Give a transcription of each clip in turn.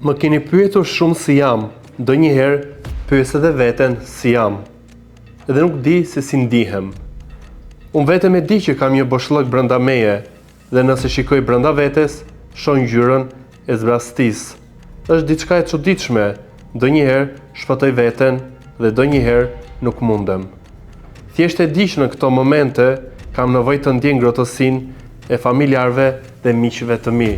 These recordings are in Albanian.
Më keni pyetur shumë si jam, ndonjëherë pyes edhe veten si jam, edhe nuk di se si ndihem. Unë vetëm e di që kam një boshllëk brenda meje, dhe nëse shikoj brenda vetes, shoh ngjyrën e zbrastisë. Është diçka e çuditshme, ndonjëherë shpëtoj veten dhe ndonjëherë nuk mundem. Thjesht e di që në këto momente kam nevojë të ndjej ngrohtësinë e familjarëve dhe miqve të mi.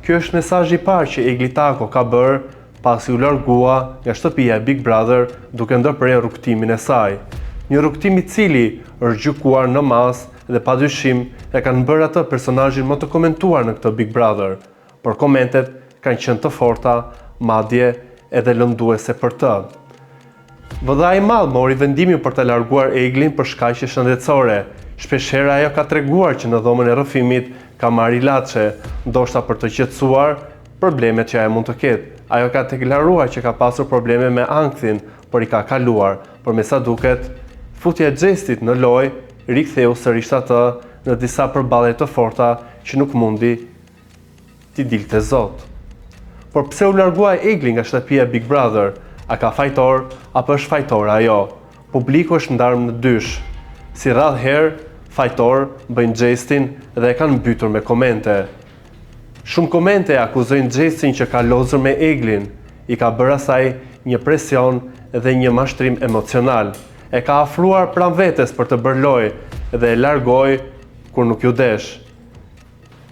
Ky është mesazhi I parë që Egli Tako ka bërë pasi u largua nga shtëpia e Big Brother duke ndërprerë rrugtimin e saj. Një rrugtim I cili është gjykuar në masë dhe padyshim e kanë bërë atë personazhin më të komentuar në këtë Big Brother, por komentet kanë qenë të forta, madje edhe lënduese për të. Vëlla I madh mori vendimin për të larguar Eglin për shkaqe shëndetësore. Shpeshherë ajo ka treguar që në dhomën e rrëfimit ka marrë ilaçe, ndoshta për të qetësuar problemet që ajo mund të ketë. Ajo ka deklaruar që ka pasur probleme me ankthin, por I ka kaluar, por me sa duket, futja e Xhestit në lojë riktheu sërish atë në disa përballje të forta që nuk mundi t'i dilte zot. Por pse u largua Egli nga shtëpia e Big Brother? A ka fajtor apo është fajtor ajo? Publiku është ndarë në dysh. Si radhë herë, fajtor bëjnë Xhestin dhe e kanë mbytur me komente. Shumë komente akuzojnë Xhestin që ka lozur me Eglin, I ka bërë asaj një presion dhe një mashtrim emocional. E ka afruar pranë vetes për të bërë lojë dhe e largoi kur nuk ju desh.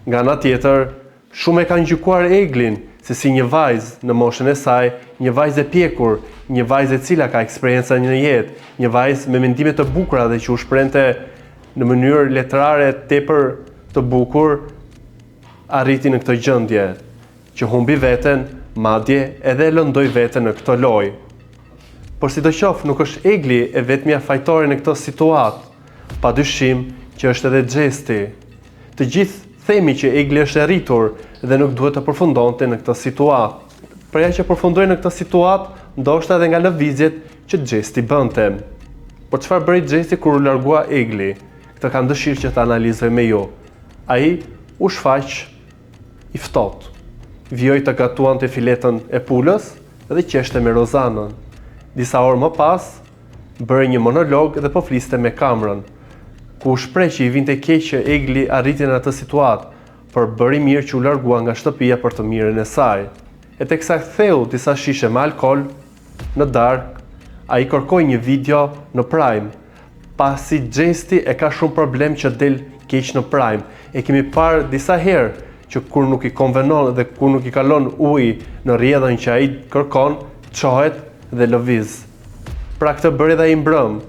Nga ana tjetër, shumë e kanë gjykuar Eglin si një vajzë në moshën e saj, një vajzë e pjekur, një vajzë e cila ka eksperjenca në jetë, një vajzë me mendime të bukura dhe që u shprehte në mënyrë letrare tepër të bukur, arriti në këtë gjendje, që humbi veten, madje edhe e lëndoi veten në këtë lojë. Por sidoqoftë nuk është Egli e vetmja fajtore në këtë situatë, padyshim që është edhe Xhesti. Të gjithë themi që Egli është e rritur dhe nuk duhet të përfundonte në këtë situatë. Por ja që përfundoi në këtë situatë, ndoshta edhe nga lëvizjet që Xhesti bënte. Por çfarë bëri Xhesti kur u largua Egli? Këtë kam dëshirë që ta analizoj me ju. Ai u shfaq I ftohtë. Vjoi të gatuante filetën e pulës dhe qeshte me Rozanën. Disa orë më pas, bëri një monolog dhe po fliste me kamerën, ku u shpreh që I vinte keq që Egli arriti në atë situatë, por bëri mirë që u largua nga shtëpia për të mirën e saj. E teksa ktheu disa shishe me alkol në darkë, ai kërkoi një video në Prime, pasi Xhesti e ka shumë problem që del keq në Prime. E kemi parë disa herë që kur nuk I konvenon dhe kur nuk I kalon uji në rrjedhën që ai kërkon, çohet dhe lëviz. Pra këtë bëri edhe ai mbrëm.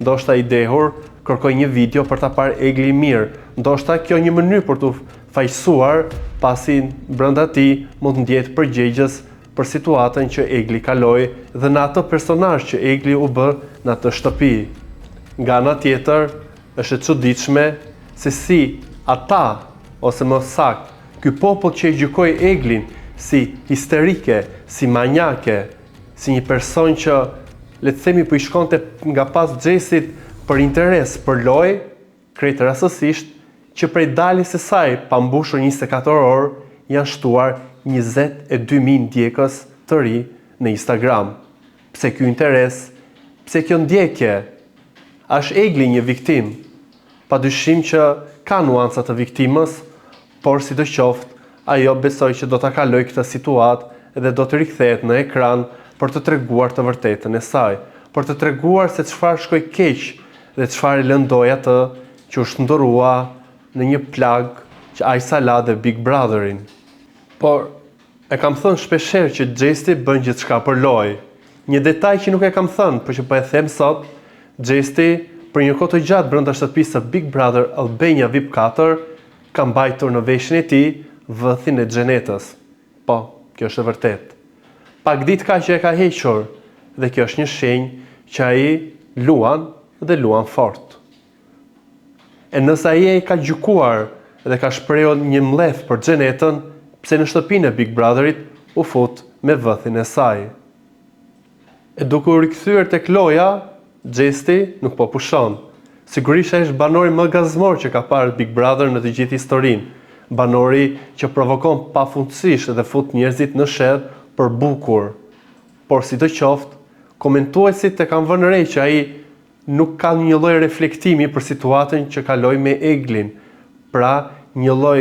Ndoshta I dehur kërkoi një video për ta parë Egli mirë. Ndoshta kjo një mënyrë për t'u faqësuar, pasi brenda tij mund të ndjehet përgjegjës për situatën që Egli kaloi dhe në atë personazh që Egli u bë në atë shtëpi. Nga ana tjetër, është e çuditshme se si ata, ose më saktë, ky popull që I gjykoi Eglin si histerike, si manjake, si një person që, le të themi, po I shkonte nga pas Xhestit për interes, për lojë, krejt rastësisht që prej daljes së saj pa mbushur 24 orë janë shtuar 22.000 ndjekës të ri në Instagram. Pse ky interes? Pse kjo ndjekje? A është Egli një viktim? Padyshim që ka nuanca të viktimës, por sidoqoftë, ajo besoj që do ta kalojë këtë situatë dhe do të rikthehet në ekran për të treguar të vërtetën e saj, për të treguar se çfarë shkoi keq dhe çfarë lëndoi atë që u shndërrua në një plag që ai sa la dhe Big Brotherin. Por e kam thënë shpeshherë që Xhesti bën gjithçka për lojë. Një detaj që nuk e kam thënë, por që po e them sot, Xhesti për një kohë të gjatë brenda shtëpisë së Big Brother Albania VIP 4 ka mbajtur në veshjen e tij vëthin e xhenetës. Po, kjo është e vërtetë. Pak ditë ka që e ka hequr dhe kjo është një shenjë që ai luan dhe luan fort. E nëse ai e ka gjykuar dhe ka shprehur një mlef për xhenetën, pse në shtëpinë e Big Brotherit u fut me vëthin e saj? E duke u rikthyer tek loja, Xhesti nuk po pushon. Sigurisht ai është banori më gazmor që ka parë Big Brother në të gjithë historinë. Banori që provokon pafundësisht dhe fut njerëzit në sherr, për bukur. Por sidoqoftë, komentuesit e kanë vënë re që ai nuk ka një lloj reflektimi për situatën që kaloi me Eglin. Pra, një lloj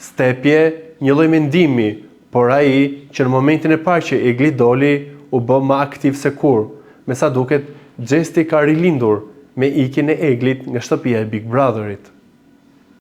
stepje, një lloj mendimi, por ai që në momentin e parë që Egli doli u bë më aktiv se kur. Me sa duket, Gjesti ka rilindur me ikjen e Eglit nga shtëpia e Big Brotherit.